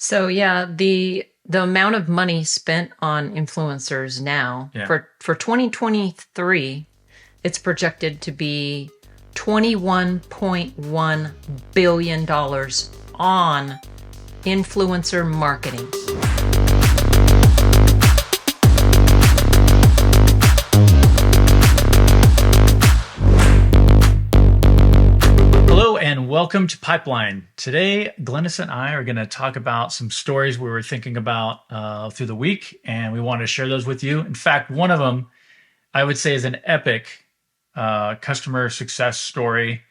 So yeah, the amount of money spent on influencers now Yeah. for 2023, it's projected to be $21.1 billion on influencer marketing. Hello and welcome to Pipeline. Today, Glennis and I are going to talk about some stories we were thinking about through the week, and we wanted to share those with you. In fact, one of them I would say is an epic customer success story.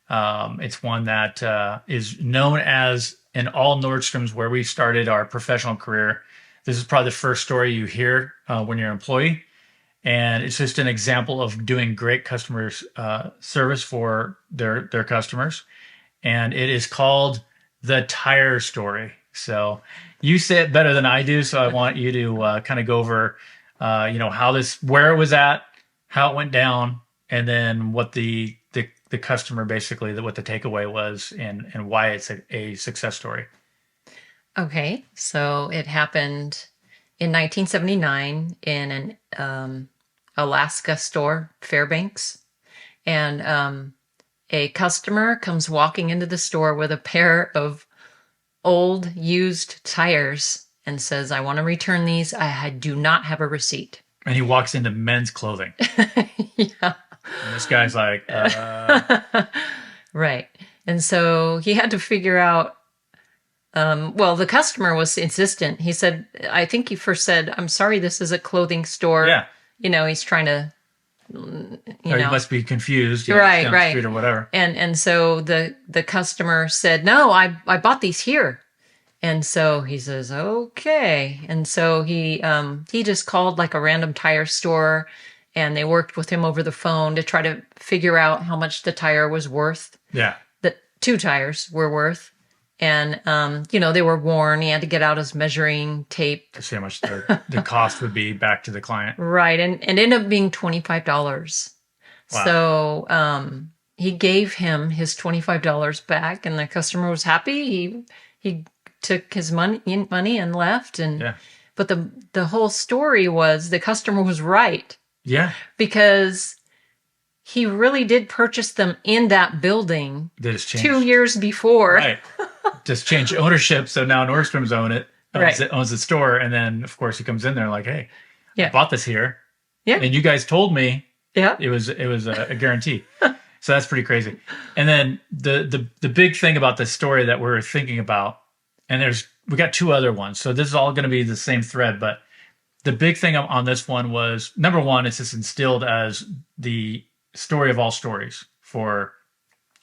It's one that is known as in all Nordstroms where we started our professional career. This is probably the first story you hear when you're an employee. And it's just an example of doing great customer service for their customers. And it is called the tire story. So you say it better than I do. So I want you to kind of go over, where it was at, how it went down, and then what the customer basically, what the takeaway was, and why it's a success story. Okay, so it happened in 1979 in an Alaska store, Fairbanks, and a customer comes walking into the store with a pair of old used tires and says, "I want to return these. I do not have a receipt." And he walks into men's clothing. Yeah. And this guy's like, Right. And so he had to figure out, the customer was insistent. He said, I think he first said, "I'm sorry, this is a clothing store." Yeah. He's trying to, Or he must be confused. Right, down right. the street or whatever. And so the customer said, "No, I bought these here." And so he says, "Okay." And so he just called like a random tire store, and they worked with him over the phone to try to figure out how much the tire was worth. Yeah. The two tires were worth. And, they were worn. He had to get out his measuring tape. To see how much the cost would be back to the client. Right. And ended up being $25. Wow. So he gave him his $25 back, and the customer was happy. He took his money and left. But the whole story was the customer was right. Yeah. Because he really did purchase them in that building That has changed 2 years before. Right. Just changed ownership, so now Nordstrom's owns the store, and then of course he comes in there like, "Hey, I bought this here, and you guys told me it was a guarantee." So that's pretty crazy. And then the big thing about this story that we're thinking about, and we got two other ones, so this is all going to be the same thread, but the big thing on this one was, number one, it's just instilled as the story of all stories for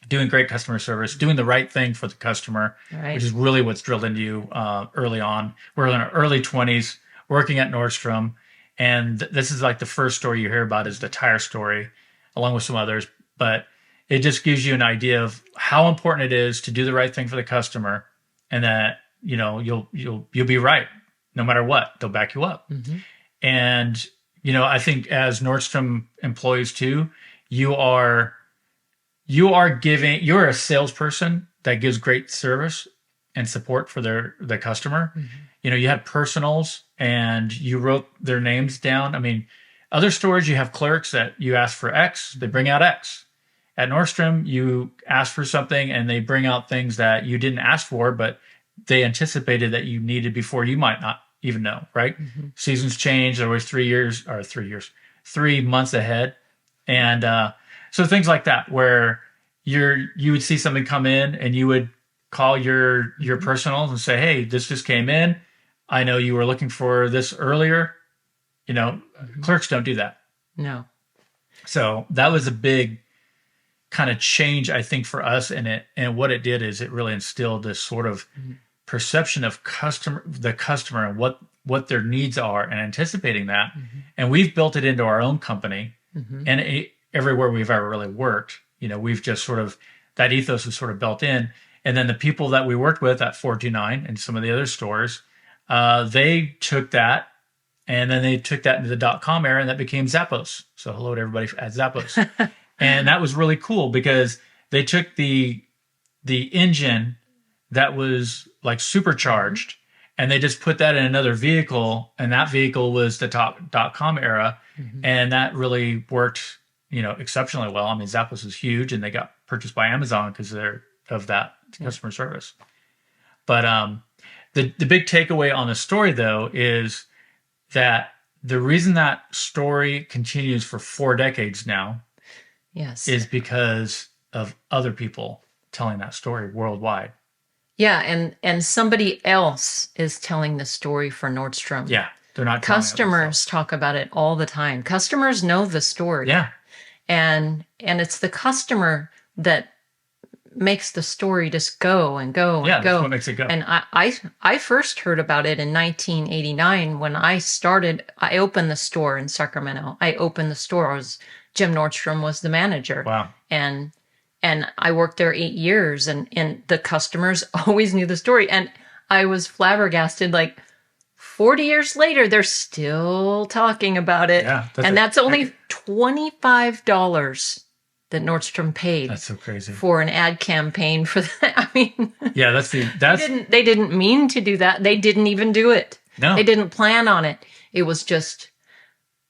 doing great customer service, doing the right thing for the customer, which is really what's drilled into you early on. We're in our early 20s, working at Nordstrom, and this is like the first story you hear about is the tire story, along with some others. But it just gives you an idea of how important it is to do the right thing for the customer, and that you'll be right no matter what. They'll back you up. Mm-hmm. And I think as Nordstrom employees too, you're a salesperson that gives great service and support for the customer. Mm-hmm. You had personals and you wrote their names down. I mean, other stores, you have clerks that you ask for X, they bring out X. At Nordstrom, you ask for something and they bring out things that you didn't ask for, but they anticipated that you needed before you might not even know, right? Mm-hmm. Seasons change. There was 3 months ahead. And, so things like that, where you would see something come in and you would call your personals and say, "Hey, this just came in. I know you were looking for this earlier." Clerks don't do that. No. So that was a big kind of change, I think, for us. And what it did is it really instilled this sort of perception of the customer and what their needs are, and anticipating that. Mm-hmm. And we've built it into our own company. Mm-hmm. And everywhere we've ever really worked, we've just sort of, that ethos is sort of built in. And then the people that we worked with at 429 and some of the other stores, they took that, and then they took that into the .com era, and that became Zappos. So hello to everybody at Zappos. And that was really cool because they took the engine that was like supercharged and they just put that in another vehicle, and that vehicle was the .com era, and that really worked, exceptionally well. I mean, Zappos was huge, and they got purchased by Amazon because of that customer service. But the big takeaway on the story, though, is that the reason that story continues for 4 decades now is because of other people telling that story worldwide. Yeah, and somebody else is telling the story for Nordstrom. Yeah, they're not. Customers talk about it all the time. Customers know the story. Yeah, and it's the customer that makes the story just go and go and go. Yeah, that's what makes it go. And I first heard about it in 1989 when I opened the store in Sacramento. I opened the store. Jim Nordstrom was the manager. Wow. And I worked there 8 years, and the customers always knew the story. And I was flabbergasted, like 40 years later, they're still talking about it. Yeah, that's only $25 that Nordstrom paid. That's so crazy. For an ad campaign for that. I mean, yeah, they didn't mean to do that. They didn't even do it. No. They didn't plan on it. It was just,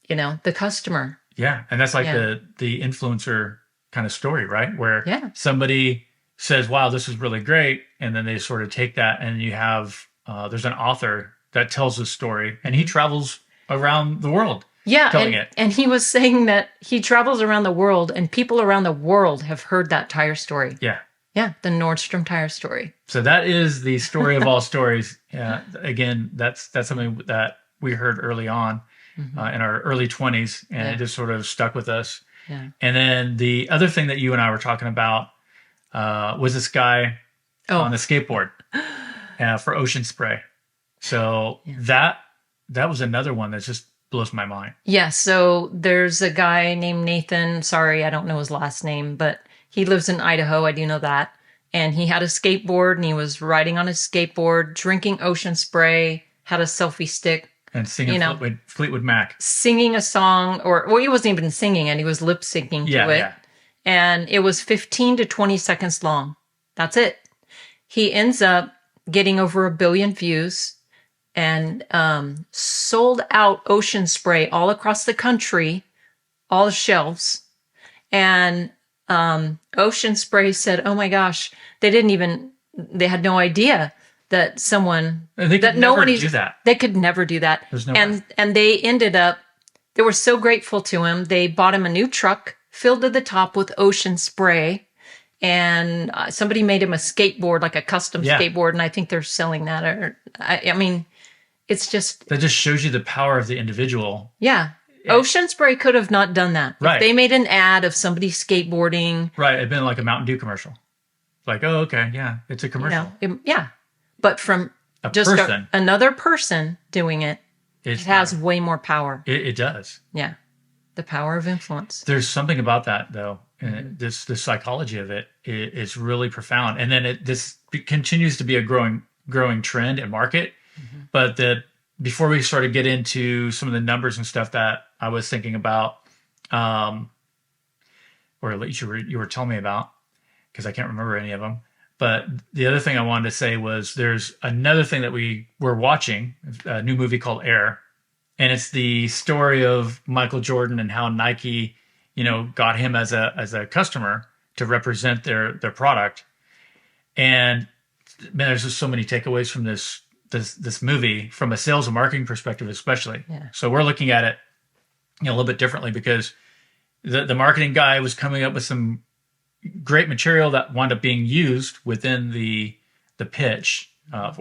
the customer. Yeah, and that's like the influencer kind of story, right? Where somebody says, wow, this is really great, and then they sort of take that, and you have there's an author that tells the story, and he travels around the world. Yeah, and he was saying that he travels around the world, and people around the world have heard that tire story. Yeah. Yeah, the Nordstrom tire story. So that is the story of all stories. Again, that's something that we heard early on in our early 20s, and it just sort of stuck with us. Yeah. And then the other thing that you and I were talking about was this guy on the skateboard for ocean spray. So that was another one that just blows my mind. Yeah, so there's a guy named Nathan. Sorry, I don't know his last name, but he lives in Idaho. I do know that. And he had a skateboard, and he was riding on his skateboard, drinking ocean spray, had a selfie stick. And singing Fleetwood Mac. Singing a song, he wasn't even singing it. He was lip syncing to it. Yeah. And it was 15 to 20 seconds long. That's it. He ends up getting over 1 billion views and sold out ocean spray all across the country, all the shelves. And Ocean Spray said, oh my gosh, they had no idea that They could never do that. They could never do that. There's no way. And they were so grateful to him. They bought him a new truck, filled to the top with Ocean Spray, and somebody made him a skateboard, like a custom skateboard, and I think they're selling that. I mean, it's just... That just shows you the power of the individual. Yeah. Ocean Spray could have not done that. Right. If they made an ad of somebody skateboarding. Right. It'd been like a Mountain Dew commercial. Like, oh, okay, yeah, it's a commercial. But from another person doing it, it has way more power. It does. Yeah. The power of influence. There's something about that, though. And the psychology of it is really profound. And then this continues to be a growing trend and market. Mm-hmm. But before we sort of get into some of the numbers and stuff that I was thinking about, or at least you were telling me about, because I can't remember any of them. But the other thing I wanted to say was there's another thing that we're watching, a new movie called Air. And it's the story of Michael Jordan and how Nike, got him as a customer to represent their product. And man, there's just so many takeaways from this movie from a sales and marketing perspective, especially. Yeah. So we're looking at it, a little bit differently because the marketing guy was coming up with some great material that wound up being used within the pitch I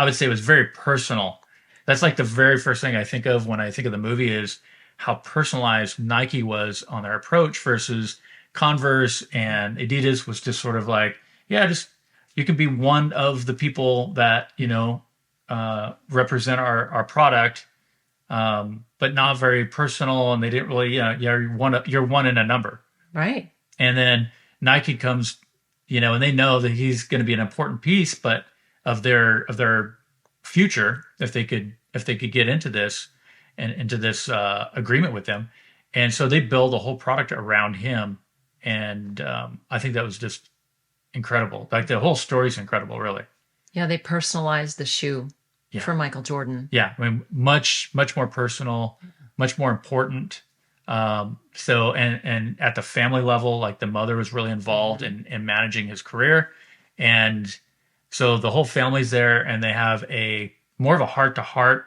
would say it was very personal. That's like the very first thing I think of when I think of the movie is how personalized Nike was on their approach versus Converse and Adidas was just sort of like, you can be one of the people that, represent our product, but not very personal. And they didn't really, you're one in a number. Right. And then Nike comes, and they know that he's going to be an important piece, but of their future, if they could get into this and into this agreement with them. And so they build a whole product around him. And I think that was just incredible. Like the whole story's incredible, really. Yeah, they personalized the shoe for Michael Jordan. Yeah, I mean, much more personal, much more important. So and at the family level, like the mother was really involved in managing his career, and so the whole family's there, and they have a more of a heart to heart,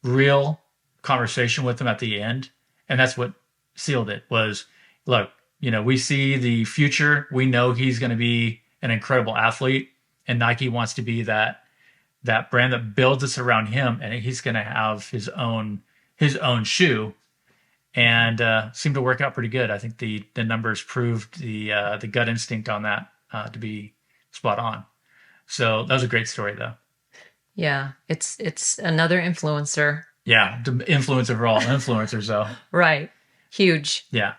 real conversation with him at the end, and that's what sealed it. Was, look, we see the future. We know he's going to be an incredible athlete, and Nike wants to be that brand that builds us around him, and he's going to have his own shoe, and seemed to work out pretty good. I think the numbers proved the gut instinct on that to be spot on. So that was a great story, though. Yeah, it's another influencer. Yeah, the influencer for all influencers, though. Right, huge. Yeah,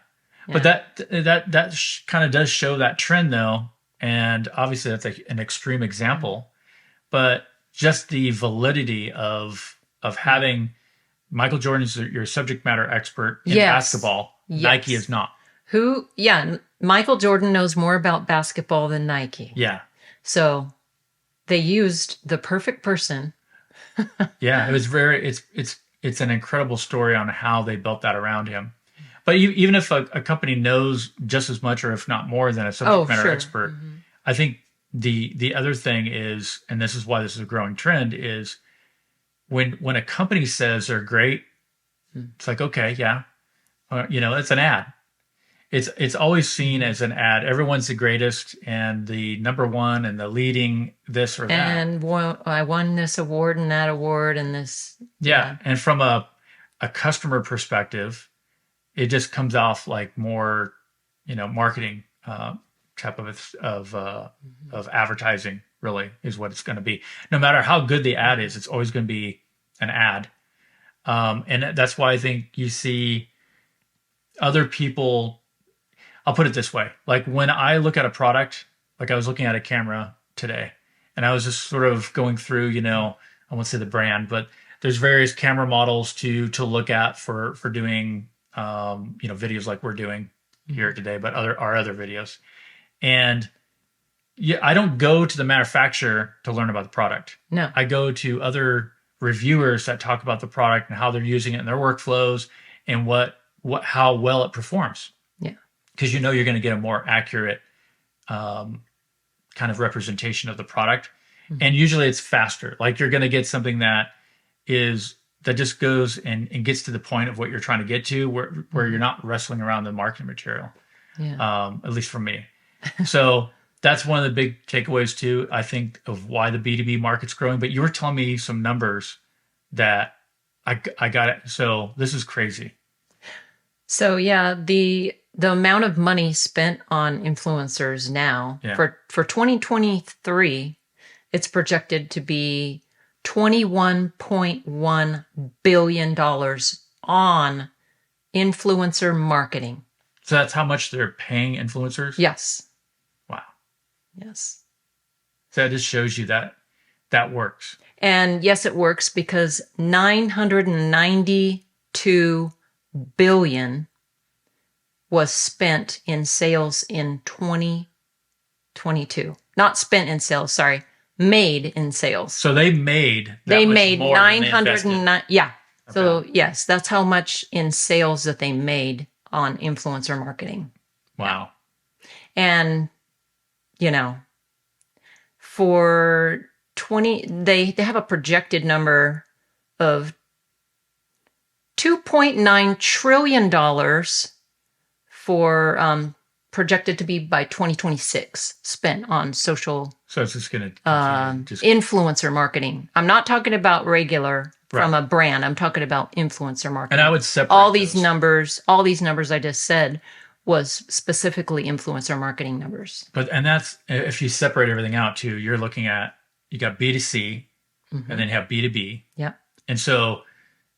but that kind of does show that trend, though, and obviously that's an extreme example, but just the validity of having Michael Jordan's your subject matter expert in basketball. Yes. Nike is not. Michael Jordan knows more about basketball than Nike. Yeah. So they used the perfect person. Yeah, it was it's an incredible story on how they built that around him. But even if a company knows just as much or if not more than a subject matter expert, I think the other thing is, and this is why this is a growing trend, is when a company says they're great, it's like, okay, yeah, it's an ad. It's always seen as an ad. Everyone's the greatest and the number one and the leading this or that. And I won this award and that award and this. Yeah, and from a customer perspective, it just comes off like more, marketing type of advertising. Really is what it's going to be. No matter how good the ad is, it's always going to be an ad. And that's why I think you see other people. I'll put it this way. Like when I look at a product, like I was looking at a camera today, and I was just sort of going through, I won't say the brand, but there's various camera models to look at for doing, videos like we're doing here today, but our other videos. And yeah, I don't go to the manufacturer to learn about the product. No. I go to other reviewers that talk about the product and how they're using it in their workflows and how well it performs. Yeah. Because you're going to get a more accurate kind of representation of the product. Mm-hmm. And usually it's faster. Like you're going to get something that just goes and gets to the point of what you're trying to get to, where you're not wrestling around the marketing material. Yeah. At least for me. So that's one of the big takeaways too, I think, of why the B2B market's growing. But you were telling me some numbers that I got it. So this is crazy. So yeah, the amount of money spent on influencers now for 2023, it's projected to be $21.1 billion on influencer marketing. So that's how much they're paying influencers? Yes. Wow. Yes. So that just shows you that works. And yes, it works because $992 billion was spent in sales in 2022. Not spent in sales, sorry. Made in sales. So they made 909. Yeah. Okay. So yes, that's how much in sales that they made on influencer marketing. Wow. And for they have a projected number of $2.9 trillion for projected to be by 2026 spent on social. So it's just going to influencer marketing. I'm not talking about regular from a brand. I'm talking about influencer marketing. And I would separate all these numbers I just said was specifically influencer marketing numbers. And that's, if you separate everything out too, you're looking at, you got B2C and then you have B2B. Yeah. And so,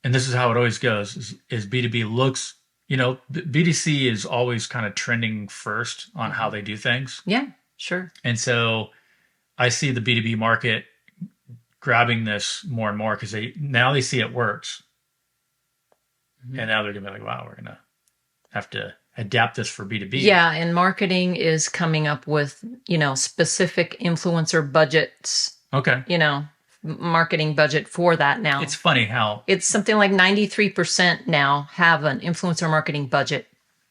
and this is how it always goes is B2B looks, B2C is always kind of trending first on how they do things. Yeah, sure. And so I see the B2B market grabbing this more and more because they see it works. And now they're going to be like, wow, we're going to have to adapt this for B2B. Yeah, and marketing is coming up with, specific influencer budgets Okay. Marketing budget for that now. It's funny how it's something like 93% now have an influencer marketing budget.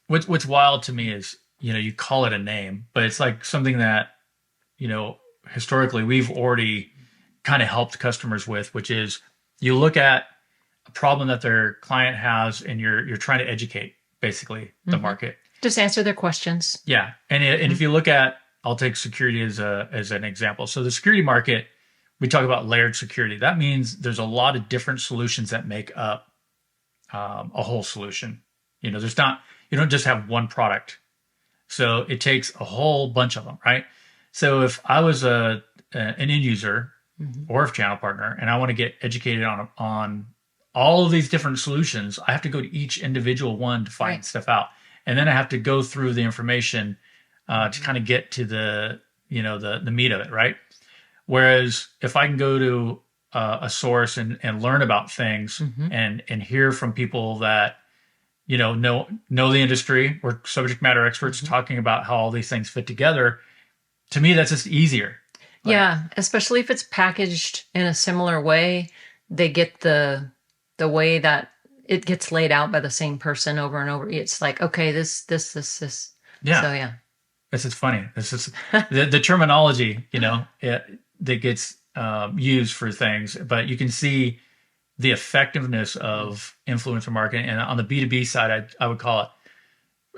What's wild to me is, you call it a name, but it's like something that, historically we've already kind of helped customers with, which is you look at a problem that their client has and you're trying to educate basically the market. Just answer their questions. Yeah. And if you look at, I'll take security as an example. So the security market, we talk about layered security. That means there's a lot of different solutions that make up a whole solution. You don't just have one product. So it takes a whole bunch of them, right? So if I was an end user or a channel partner and I want to get educated on all of these different solutions, I have to go to each individual one to find stuff out. And then I have to go through the information to kind of get to the meat of it, right? Whereas if I can go to a source and learn about things and hear from people that know the industry or subject matter experts talking about how all these things fit together, to me that's just easier. Yeah, especially if it's packaged in a similar way. They get the way that it gets laid out by the same person over and over. It's like, okay, this. Yeah. So yeah. This is funny. This is the terminology, that gets used for things, but you can see the effectiveness of influencer marketing. And on the B2B side, I would call it,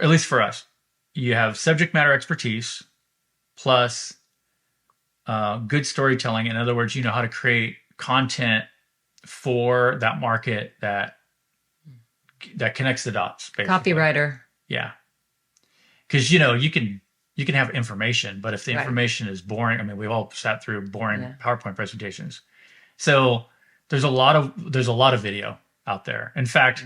at least for us, you have subject matter expertise plus good storytelling. In other words, you know how to create content for that market that connects the dots. Basically. Copywriter. Yeah. Because, you can have information, but if the information is boring, I mean, we've all sat through boring PowerPoint presentations. So there's a lot of video out there. In fact,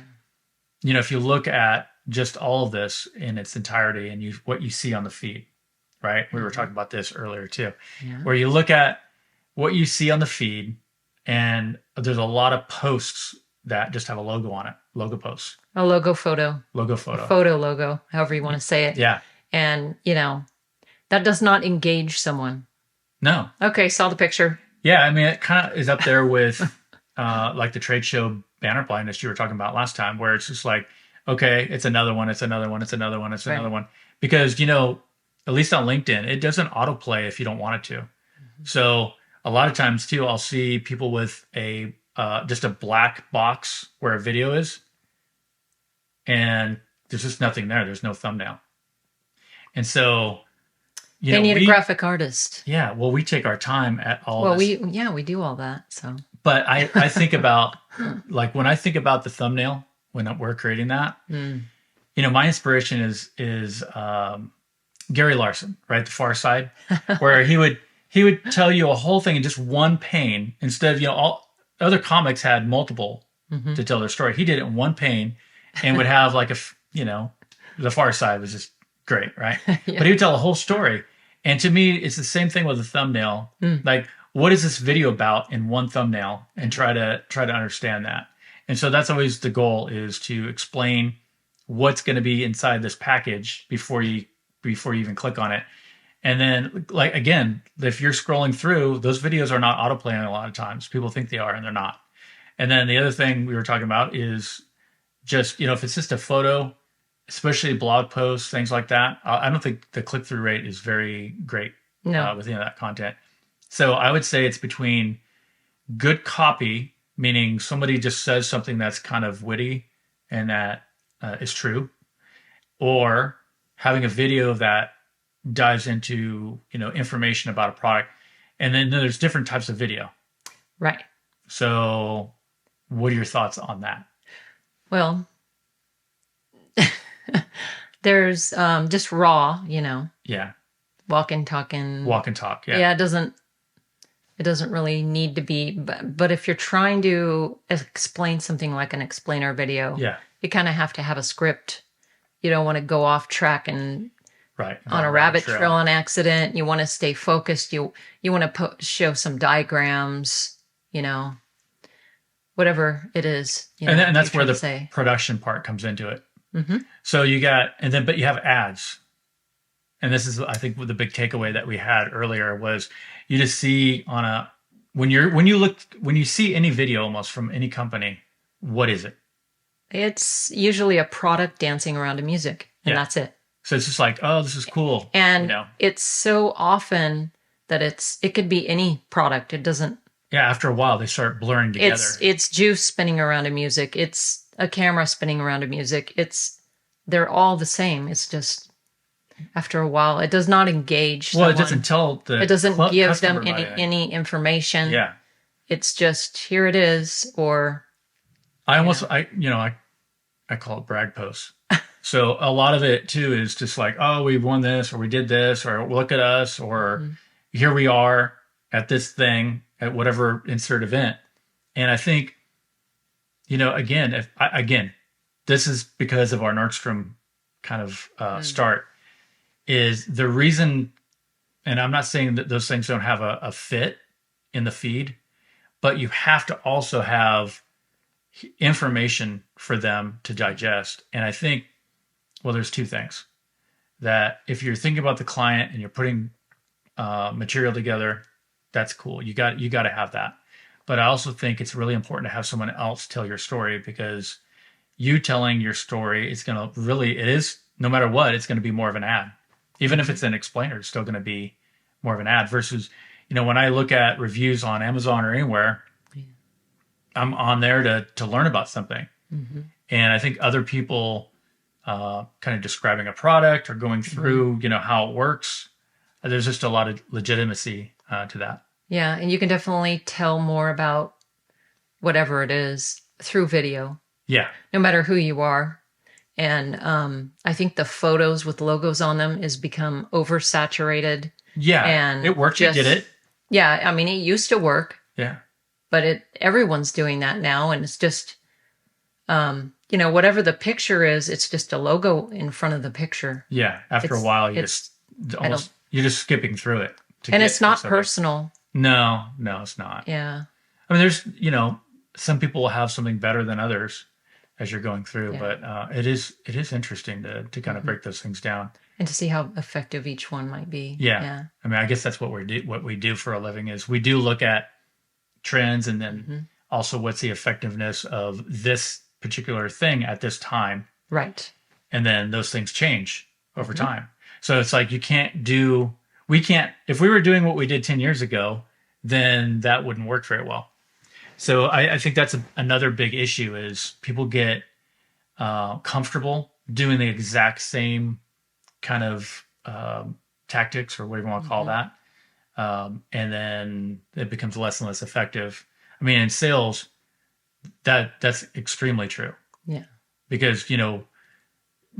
if you look at just all of this in its entirety and what you see on the feed, right? We were talking about this earlier too, where you look at what you see on the feed and there's a lot of posts that just have a logo on it, logo posts. A logo photo. Logo photo. A photo logo, however you want to say it. Yeah. And, that does not engage someone. No. Okay, saw the picture. Yeah, I mean, it kind of is up there with like the trade show banner blindness you were talking about last time, where it's just like, okay, it's another one, it's another one, it's another one, it's another one. Because, at least on LinkedIn, it doesn't autoplay if you don't want it to. So a lot of times too, I'll see people with just a black box where a video is, and there's just nothing there. There's no thumbnail. And so, they need a graphic artist. Yeah. Well, we take our time at all. Well, we do all that. So, but I think about like when I think about the thumbnail when we're creating that, my inspiration is Gary Larson, right? The Far Side, where he would tell you a whole thing in just one pane instead of, all other comics had multiple to tell their story. He did it in one pane and would have like the Far Side was just great, right? But he would tell a whole story. And to me, it's the same thing with a thumbnail. Like, what is this video about in one thumbnail, and try to understand that. And so that's always the goal, is to explain what's going to be inside this package before you even click on it. And then, like, again, if you're scrolling through, those videos are not autoplaying a lot of times. People think they are, and they're not. And then the other thing we were talking about is just, if it's just a photo, especially blog posts, things like that, I don't think the click-through rate is very great within that content. So I would say it's between good copy, meaning somebody just says something that's kind of witty and that is true, or having a video that dives into, information about a product. And then there's different types of video. Right. So what are your thoughts on that? Well, there's just raw, Yeah. Walk and talk. Yeah. Yeah, it doesn't really need to be, but if you're trying to explain something like an explainer video, you kind of have to have a script. You don't want to go off track and on a rabbit trail on accident. You want to stay focused. You want to show some diagrams, whatever it is. And that's where the production part comes into it. So but you have ads. And this is, I think, the big takeaway that we had earlier was you just see on a when you see any video almost from any company, what is it? It's usually a product dancing around to music, and that's it. So it's just like, oh, this is cool. And it's so often that it could be any product. It doesn't. Yeah, after a while, they start blurring together. It's juice spinning around to music. It's a camera spinning around to music. They're all the same. It's just after a while, it does not engage. Well, it doesn't tell it doesn't give them any information. Yeah, it's just here it is. Or I call it brag posts. So a lot of it too is just like, oh, we won this, or we did this, or look at us, or here we are at this thing at whatever insert event. And I think, again, this is because of our Nordstrom kind of start, is the reason, and I'm not saying that those things don't have a fit in the feed, but you have to also have information for them to digest. And I think, well, there's two things. That if you're thinking about the client and you're putting material together, that's cool. You got to have that. But I also think it's really important to have someone else tell your story, because you telling your story is going to no matter what, it's going to be more of an ad. Even if it's an explainer, it's still going to be more of an ad versus, when I look at reviews on Amazon or anywhere, I'm on there to learn about something. Mm-hmm. And I think other people kind of describing a product or going through, how it works, there's just a lot of legitimacy to that. Yeah, and you can definitely tell more about whatever it is through video. Yeah. No matter who you are. And I think the photos with logos on them has become oversaturated. Yeah, and it worked. You did it. Yeah, I mean, it used to work. Yeah. But everyone's doing that now, and it's just, whatever the picture is, it's just a logo in front of the picture. Yeah, after a while, you're just skipping through it. And it's not personal. No, it's not. Yeah. I mean, there's, some people will have something better than others as you're going through, but it is interesting to kind of break those things down. And to see how effective each one might be. Yeah. I mean, I guess that's what we do for a living is we do look at trends and then also what's the effectiveness of this particular thing at this time. Right. And then those things change over time. So it's like if we were doing what we did 10 years ago, then that wouldn't work very well. So I think that's another big issue is people get comfortable doing the exact same kind of tactics or whatever you want to call that. And then it becomes less and less effective. I mean, in sales, that's extremely true. Yeah. Because,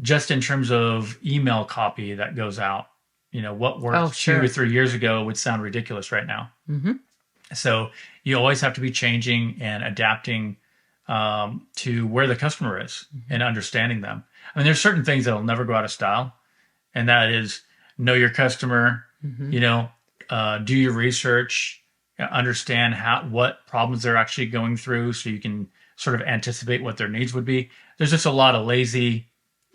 just in terms of email copy that goes out, what worked 2 or 3 years ago would sound ridiculous right now. Mm-hmm. So you always have to be changing and adapting to where the customer is and understanding them. I mean, there's certain things that'll never go out of style, and that is know your customer, do your research, understand what problems they're actually going through so you can sort of anticipate what their needs would be. There's just a lot of lazy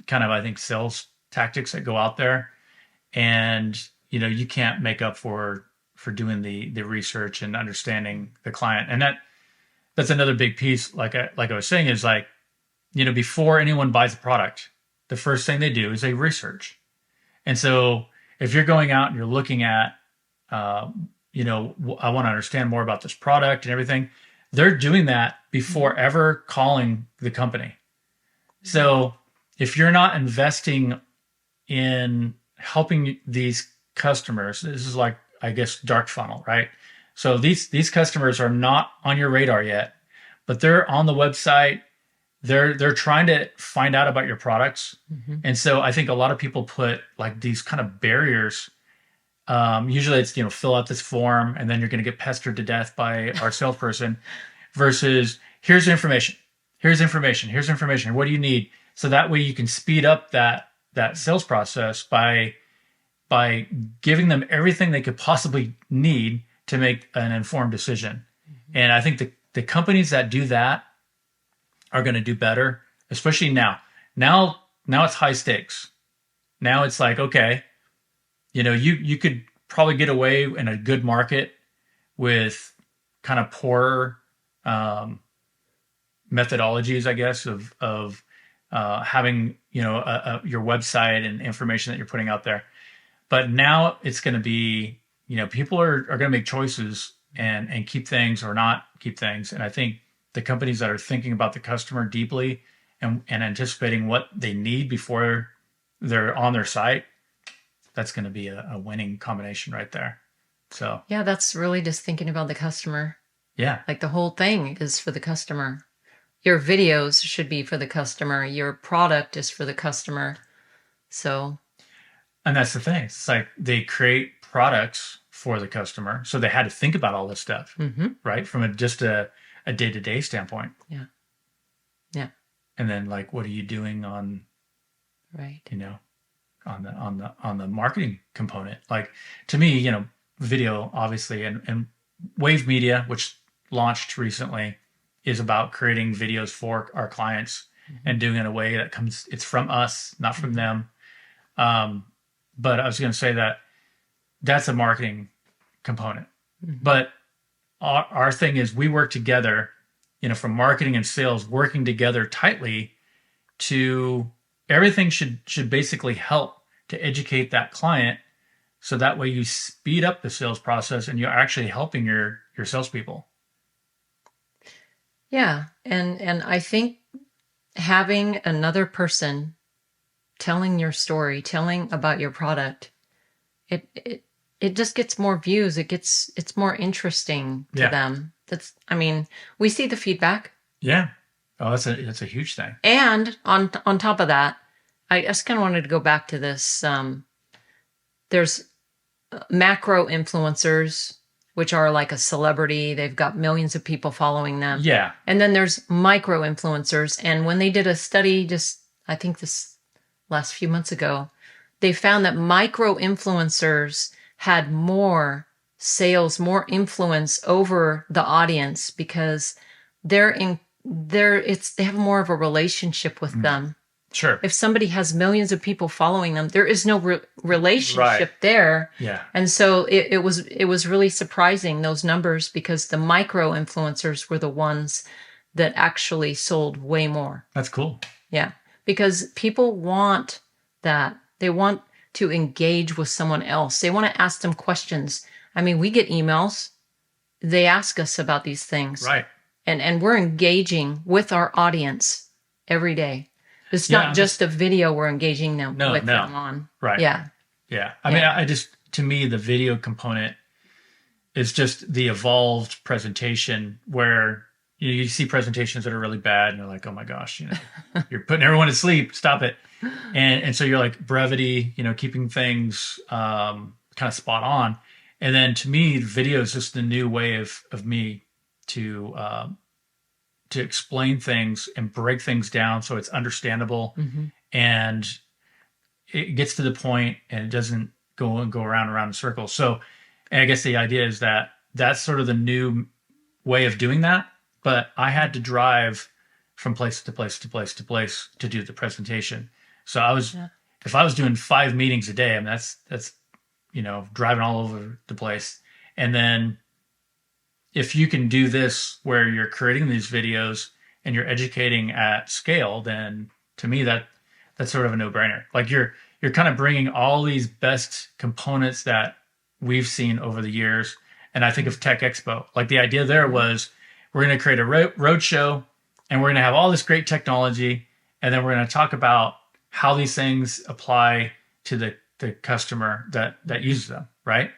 kind of, I think, sales tactics that go out there, and you can't make up for doing the research and understanding the client. And that's another big piece, like I was saying, is like, before anyone buys a product, the first thing they do is they research. And so if you're going out and you're looking at, I want to understand more about this product and everything, they're doing that before ever calling the company. So if you're not investing in helping these customers, this is like, I guess, dark funnel, right? So these customers are not on your radar yet, but they're on the website. They're trying to find out about your products. Mm-hmm. And so I think a lot of people put like these kind of barriers. Usually it's, fill out this form and then you're going to get pestered to death by our salesperson versus here's information. Here's information. What do you need? So that way you can speed up that sales process by giving them everything they could possibly need to make an informed decision. Mm-hmm. And I think the companies that do that are going to do better, especially now. Now it's high stakes. Now it's like, okay, you could probably get away in a good market with kind of poor methodologies, I guess, of having, you know, your website and information that you're putting out there. But now it's going to be, you know, people are going to make choices and keep things or not keep things. And I think the companies that are thinking about the customer deeply and anticipating what they need before they're on their site, that's going to be a winning combination right there. So yeah, that's really just thinking about the customer. Yeah. Like the whole thing is for the customer. Your videos should be for the customer. Your product is for the customer. So. And that's the thing. It's like they create products for the customer. So they had to think about all this stuff, right? From just a day-to-day standpoint. Yeah. Yeah. And then like, what are you doing on, right, you know, on the marketing component? Like to me, you know, video obviously and Wave Media, which launched recently, is about creating videos for our clients and doing it in a way that it's from us, not from them. But I was going to say that's a marketing component. But our thing is we work together, you know, from marketing and sales, working together tightly to everything should basically help to educate that client. So that way you speed up the sales process and you're actually helping your salespeople. Yeah. And I think having another person telling your story, telling about your product, it just gets more views. It's more interesting to them. I mean, we see the feedback. Yeah. Oh, that's a huge thing. And on top of that, I just kind of wanted to go back to this. There's macro influencers, which are like a celebrity. They've got millions of people following them. Yeah. And then there's micro influencers. And when they did a study I think this last few months ago, they found that micro influencers had more sales, more influence over the audience because they have more of a relationship with them. Sure. If somebody has millions of people following them, there is no relationship there. Yeah. And so it was really surprising, those numbers, because the micro influencers were the ones that actually sold way more. That's cool. Yeah. Because people want that. They want to engage with someone else. They want to ask them questions. I mean, we get emails. They ask us about these things. Right. And we're engaging with our audience every day. It's not just a video we're engaging them with them on. Right. Yeah. Yeah. I mean, to me, the video component is just the evolved presentation where you see presentations that are really bad and you're like, oh my gosh, you know, you're putting everyone to sleep. Stop it. And so you're like brevity, you know, keeping things kind of spot on. And then to me, video is just the new way of me to explain things and break things down so it's understandable and it gets to the point and it doesn't go around and around in circles. So, and I guess the idea is that that's sort of the new way of doing that. But I had to drive from place to place to place to place to do the presentation. So if I was doing 5 meetings a day, I mean, that's, you know, driving all over the place. And then if you can do this where you're creating these videos and you're educating at scale, then to me that's sort of a no-brainer. Like you're kind of bringing all these best components that we've seen over the years. And I think of Tech Expo. Like the idea there was we're going to create a road show and we're going to have all this great technology. And then we're going to talk about how these things apply to the customer that uses them, right?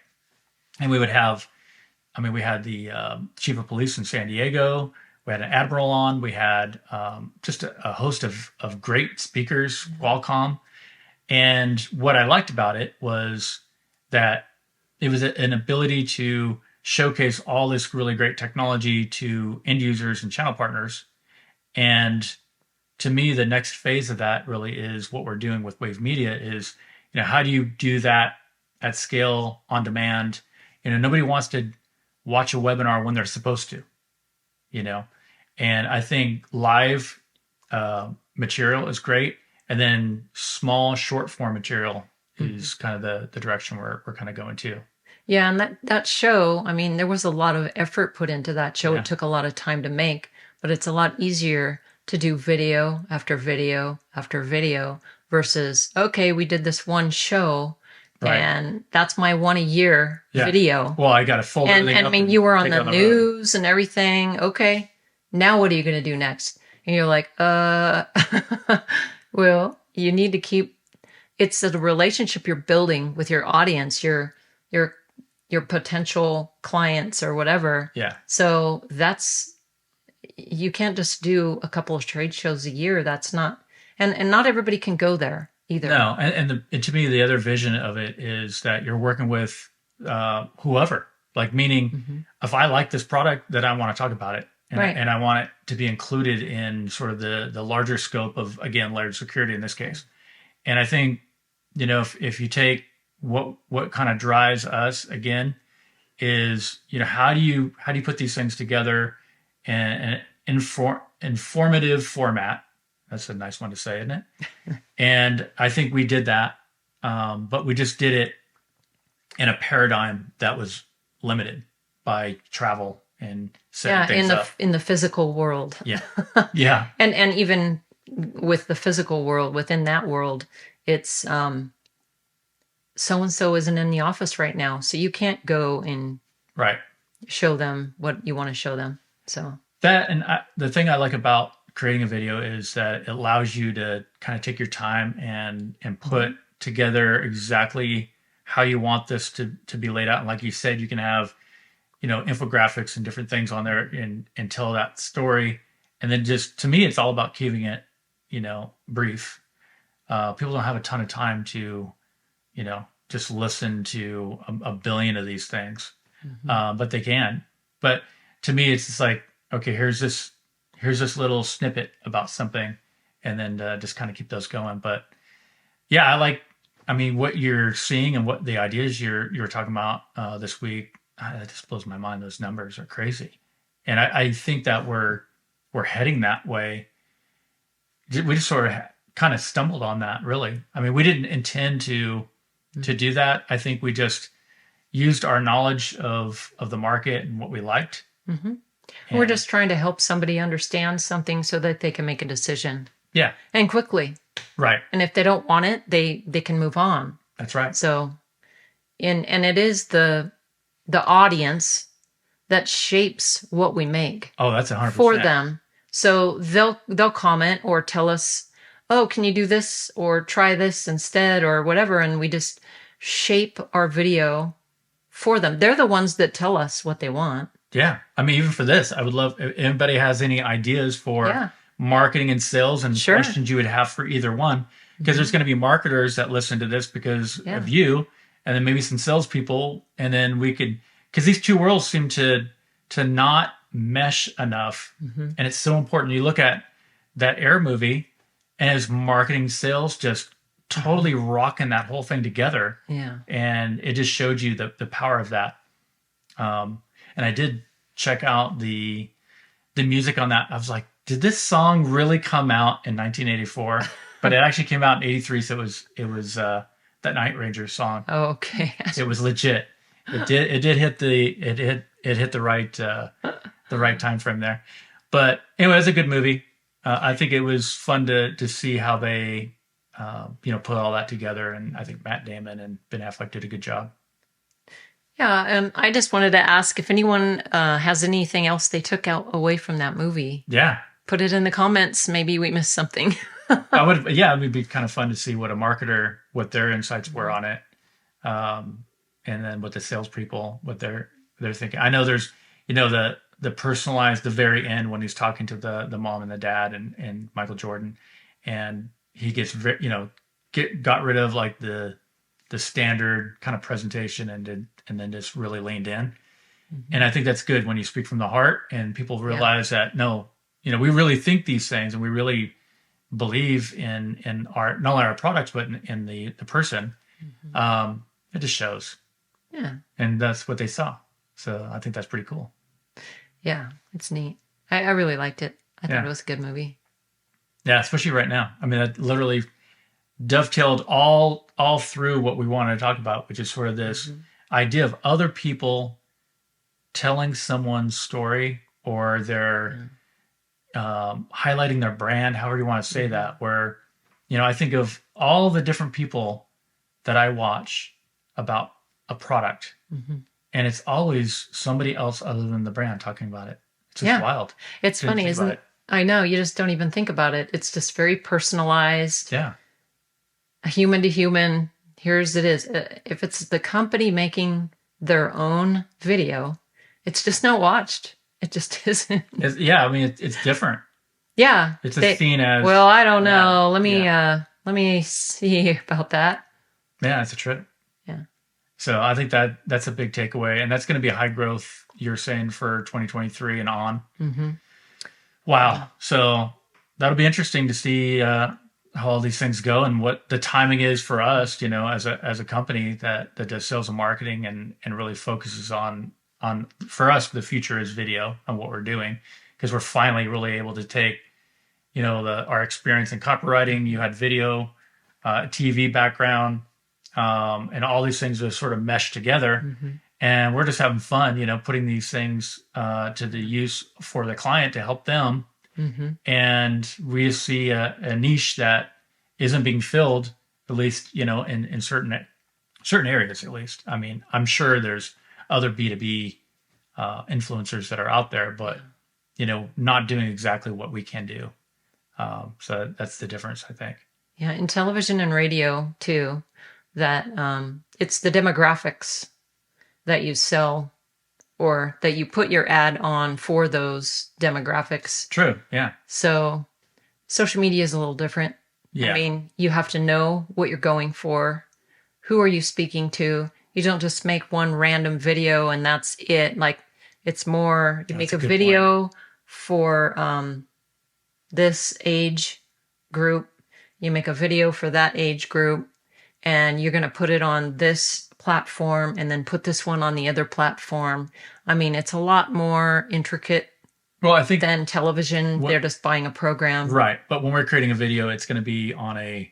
And we had the chief of police in San Diego. We had an admiral on. We had just a host of great speakers, Qualcomm. And what I liked about it was that it was an ability to showcase all this really great technology to end users and channel partners. And to me, the next phase of that really is what we're doing with Wave Media is, you know, how do you do that at scale on demand? You know, nobody wants to watch a webinar when they're supposed to, you know, and I think live material is great. And then small short form material is kind of the direction we're kind of going to. Yeah, and that show, I mean, there was a lot of effort put into that show. It took a lot of time to make, but it's a lot easier to do video after video after video versus, okay, we did this one show and that's my one a year video. Well, I got to fold everything up. And I mean, you were on the news and everything. Okay, now what are you going to do next? And you're like, well, you need to keep, it's the relationship you're building with your audience, your potential clients or whatever. Yeah. So you can't just do a couple of trade shows a year. That's not, and not everybody can go there either. No. And to me, the other vision of it is that you're working with whoever, like meaning if I like this product, then I want to talk about it. And I want it to be included in sort of the larger scope of, again, layered security in this case. And I think, if you take what kind of drives us again is, how do you put these things together in an informative format? That's a nice one to say, isn't it? And I think we did that, but we just did it in a paradigm that was limited by travel and setting things up. In the physical world. Yeah. Yeah. And even with the physical world, within that world, it's so-and-so isn't in the office right now, so you can't go and show them what you want to show them. So that, and the thing I like about creating a video is that it allows you to kind of take your time and put together exactly how you want this to be laid out. And like you said, you can have, infographics and different things on there and tell that story. And then just, to me, it's all about keeping it, brief. People don't have a ton of time to, just listen to a billion of these things, but they can. But to me, it's just like, okay, here's this little snippet about something, and then just kind of keep those going. But yeah, what you're seeing and what the ideas you're talking about this week, that just blows my mind. Those numbers are crazy, and I think that we're heading that way. We just sort of kind of stumbled on that, really. I mean, we didn't intend to do that. I think we just used our knowledge of the market and what we liked. We're just trying to help somebody understand something so that they can make a decision. Yeah. And quickly. Right. And if they don't want it, they can move on. That's right. So, and it is the audience that shapes what we make. Oh, that's 100%. For them. So they'll comment or tell us, oh, can you do this or try this instead or whatever, and we just shape our video for them. They're the ones that tell us what they want. Yeah. I mean, even for this, I would love if anybody has any ideas for marketing and sales and questions you would have for either one, because there's going to be marketers that listen to this because of you, and then maybe some salespeople, and then we could, because these two worlds seem to not mesh enough, and it's so important. You look at that Air movie, and his marketing, sales, just totally rocking that whole thing together. Yeah, and it just showed you the power of that. And I did check out the music on that. I was like, did this song really come out in 1984? But it actually came out in 83, so it was that Night Ranger song. Oh, okay. It was legit. It did hit the right time frame there. But anyway, it was a good movie. I think it was fun to see how they put all that together, and I think Matt Damon and Ben Affleck did a good job. Yeah, I just wanted to ask if anyone has anything else they took away from that movie. Yeah. Put it in the comments. Maybe we missed something. It would be kind of fun to see what what their insights were on it. And then what the salespeople, what they're thinking. I know there's, the personalized, the very end when he's talking to the mom and the dad and Michael Jordan, and he gets, got rid of like the standard kind of presentation and then just really leaned in. And I think that's good when you speak from the heart and people realize that, no, we really think these things and we really believe in our, not only our products, but in the person. It just shows. Yeah. And that's what they saw. So I think that's pretty cool. Yeah, it's neat. I really liked it. I thought it was a good movie. Yeah, especially right now. I mean, that literally dovetailed all through what we wanted to talk about, which is sort of this idea of other people telling someone's story, or they're highlighting their brand, however you want to say that, where, I think of all the different people that I watch about a product, and it's always somebody else other than the brand talking about it. It's just wild. It's funny, isn't it? I know, you just don't even think about it. It's just very personalized. Yeah. Human to human. Here's it is. If it's the company making their own video, it's just not watched. It just isn't. I mean, it's different. Yeah. It's seen as, well, I don't know. Let me see about that. Yeah, it's a trip. Yeah. So I think that's a big takeaway, and that's going to be a high growth, you're saying, for 2023 and on. Wow. So that'll be interesting to see how all these things go and what the timing is for us, as a company that does sales and marketing and really focuses on, for us, the future is video and what we're doing, because we're finally really able to take, our experience in copywriting. You had video, TV background, and all these things are sort of meshed together. And we're just having fun, putting these things to the use for the client to help them. And we see a niche that isn't being filled, at least, in certain areas, at least. I mean, I'm sure there's other B2B influencers that are out there, but, not doing exactly what we can do. So that's the difference, I think. Yeah, in television and radio, too, that it's the demographics that you sell or that you put your ad on for those demographics. True, yeah. So social media is a little different. Yeah. I mean, you have to know what you're going for. Who are you speaking to? You don't just make one random video and that's it. Like, it's more, you make a video for this age group. You make a video for that age group, and you're going to put it on this platform and then put this one on the other platform. I mean, it's a lot more intricate than television. They're just buying a program. Right. But when we're creating a video, it's going to be on an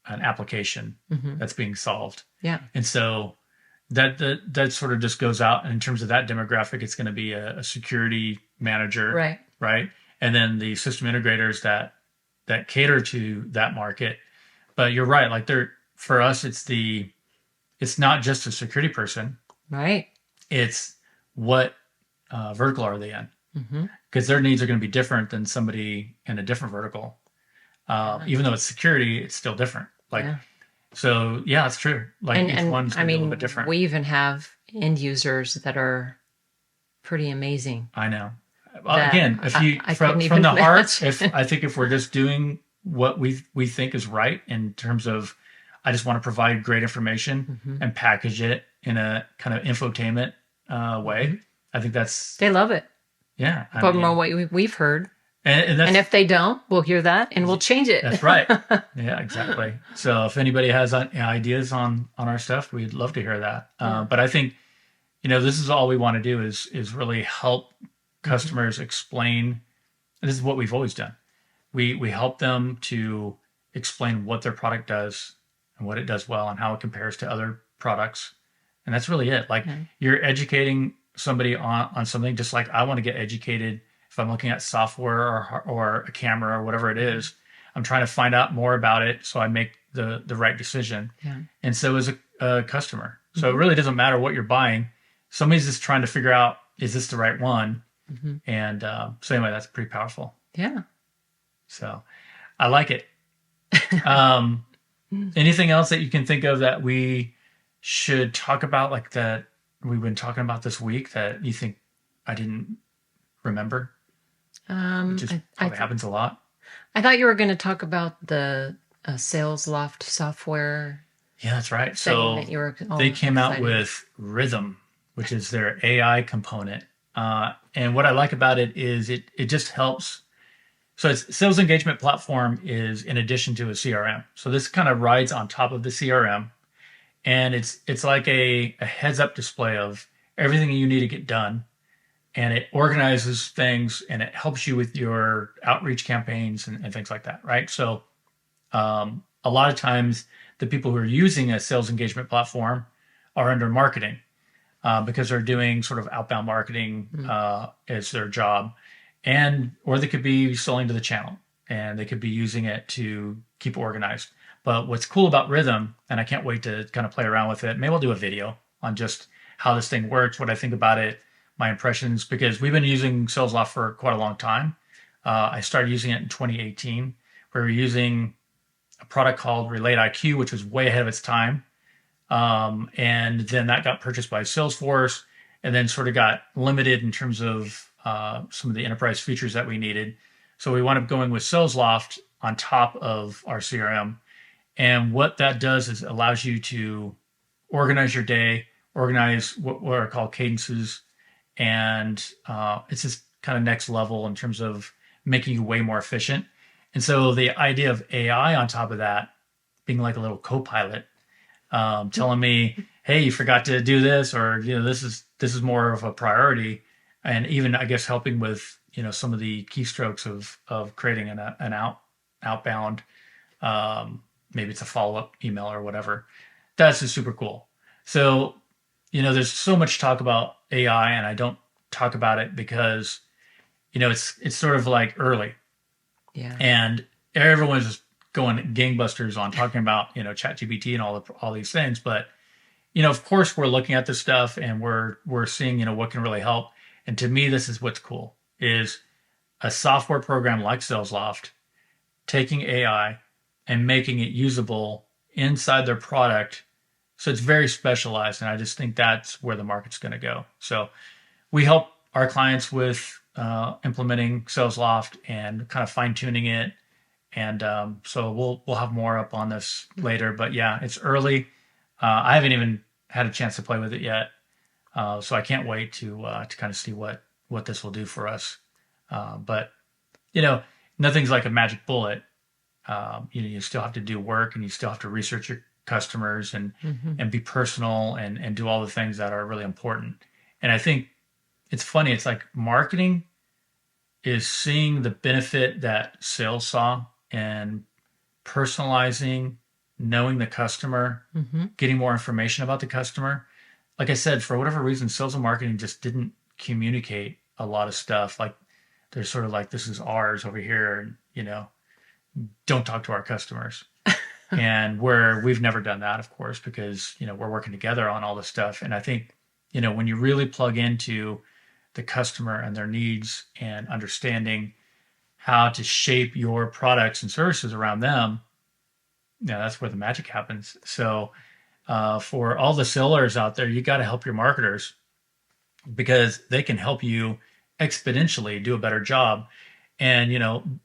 application that's being solved. Yeah. And so that sort of just goes out. And in terms of that demographic, it's going to be a security manager. Right. Right. And then the system integrators that cater to that market. But you're right. Like, for us, it's not just a security person. Right. It's what vertical are they in? Because their needs are going to be different than somebody in a different vertical. Even though it's security, it's still different. So yeah, it's true. Like, each one's going to be a little bit different. We even have end users that are pretty amazing. I know. Again, if you from the heart, I think if we're just doing what we think is right in terms of, I just want to provide great information and package it in a kind of infotainment way. I think they love it. Yeah. From what we've heard. And if they don't, we'll hear that and we'll change it. That's right. Yeah, exactly. So if anybody has ideas on our stuff, we'd love to hear that. But I think, this is all we want to do is really help customers explain. This is what we've always done. We help them to explain what their product does and what it does well and how it compares to other products. And that's really it. Like, you're educating somebody on something, just like I want to get educated if I'm looking at software or a camera or whatever it is. I'm trying to find out more about it so I make the right decision. Yeah. And so is a customer. So it really doesn't matter what you're buying. Somebody's just trying to figure out, is this the right one? And so anyway, that's pretty powerful. Yeah. So I like it. Anything else that you can think of that we should talk about, like that we've been talking about this week, that you think I didn't remember? Which probably happens a lot. I thought you were going to talk about the SalesLoft software. Yeah, that's right. So they came out with Rhythm, which is their AI component. And what I like about it is it just helps. So it's sales engagement platform is in addition to a CRM. So this kind of rides on top of the CRM. And it's like a heads up display of everything you need to get done. And it organizes things and it helps you with your outreach campaigns and things like that, right? So a lot of times the people who are using a sales engagement platform are under marketing. because they're doing sort of outbound marketing as their job, or they could be selling to the channel, and they could be using it to keep organized. But what's cool about Rhythm, and I can't wait to kind of play around with it, maybe I'll do a video on just how this thing works, what I think about it, my impressions, because we've been using SalesLoft for quite a long time. I started using it in 2018. We were using a product called Relate IQ, which was way ahead of its time. And then that got purchased by Salesforce, and then sort of got limited in terms of some of the enterprise features that we needed. So we wound up going with SalesLoft on top of our CRM. And what that does is allows you to organize your day, organize what are called cadences, and it's just kind of next level in terms of making you way more efficient. And so the idea of AI on top of that, being like a little co-pilot, telling me, "Hey, you forgot to do this," or this is more of a priority, and even I guess helping with some of the keystrokes of creating an outbound. Maybe it's a follow-up email or whatever. That's just super cool. So, there's so much talk about AI, and I don't talk about it because, it's sort of like early. Yeah. And everyone's just going gangbusters on talking about, ChatGPT and all these things. But, of course we're looking at this stuff and we're seeing, what can really help. And to me, this is what's cool, is a software program like SalesLoft taking AI and making it usable inside their product. So it's very specialized. And I just think that's where the market's going to go. So we help our clients with implementing SalesLoft and kind of fine tuning it. And so we'll have more up on this later. But yeah, it's early. I haven't even had a chance to play with it yet. So I can't wait to kind of see what this will do for us. But, nothing's like a magic bullet. You still have to do work, and you still have to research your customers and be personal and do all the things that are really important. And I think it's funny. It's like marketing is seeing the benefit that sales saw and personalizing, knowing the customer, getting more information about the customer. Like I said, for whatever reason, sales and marketing just didn't communicate a lot of stuff. Like they're sort of like, this is ours over here, and don't talk to our customers. And we've never done that, of course, because we're working together on all this stuff. And I think when you really plug into the customer and their needs and understanding how to shape your products and services around them, that's where the magic happens. So for all the sellers out there, you got to help your marketers, because they can help you exponentially do a better job. And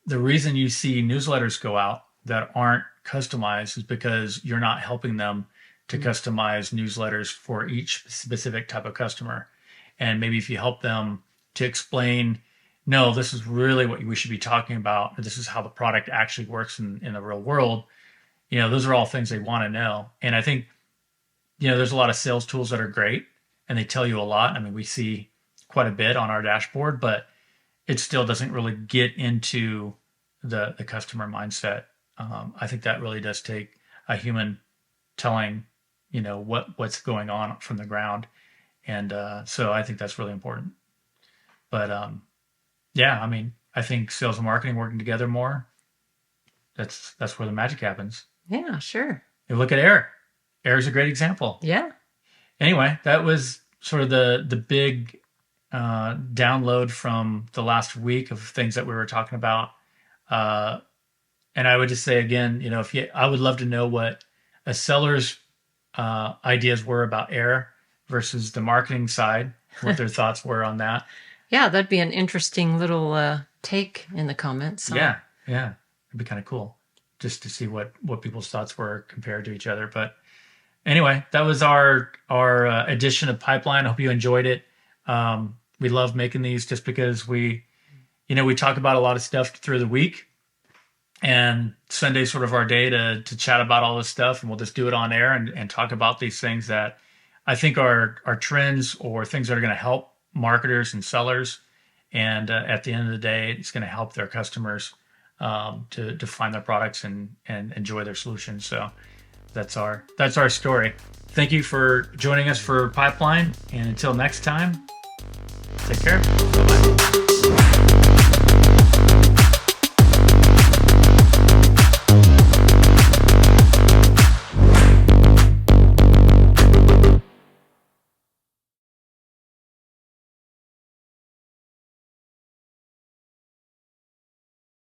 the reason you see newsletters go out that aren't customized is because you're not helping them to customize newsletters for each specific type of customer. And maybe if you help them to explain, no, this is really what we should be talking about, or this is how the product actually works in the real world, those are all things they want to know. And I think there's a lot of sales tools that are great and they tell you a lot. I mean, we see quite a bit on our dashboard, but it still doesn't really get into the customer mindset. I think that really does take a human telling, what's going on from the ground. And so I think that's really important. But yeah, I mean, I think sales and marketing working together more, that's where the magic happens. Yeah, sure. You look at Air. Air is a great example. Yeah. Anyway, that was sort of the big download from the last week of things that we were talking about. And I would just say again, I would love to know what a seller's ideas were about Air versus the marketing side, what their thoughts were on that. Yeah, that'd be an interesting little take in the comments. So. Yeah, it'd be kind of cool just to see what people's thoughts were compared to each other. But anyway, that was our edition of Pipeline. I hope you enjoyed it. We love making these just because we talk about a lot of stuff through the week, and Sunday's sort of our day to chat about all this stuff, and we'll just do it on air and talk about these things that I think are trends or things that are going to help marketers and sellers. And at the end of the day, it's going to help their customers to find their products and enjoy their solutions. So that's our story. thank you for joining us for Pipeline. And until next time, take care. Bye-bye.